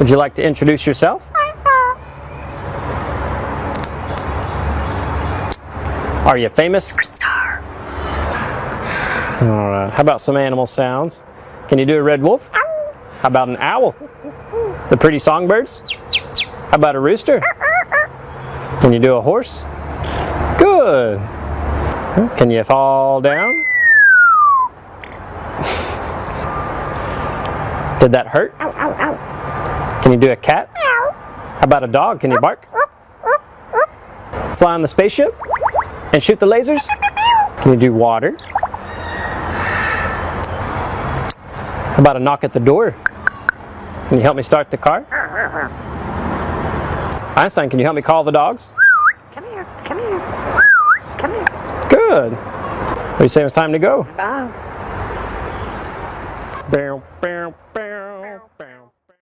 Would you like to introduce yourself? Are you famous? Alright, how about some animal sounds? Can you do a red wolf? How about an owl? The pretty songbirds? How about a rooster? Can you do a horse? Good! Can you fall down? Did that hurt? Can you do a cat? How about a dog? Can you bark? Fly on the spaceship? And shoot the lasers? Can you do water? How about a knock at the door? Can you help me start the car? Einstein, can you help me call the dogs? Come here, come here, come here. Good. What do you say it's time to go? Bye. Bam.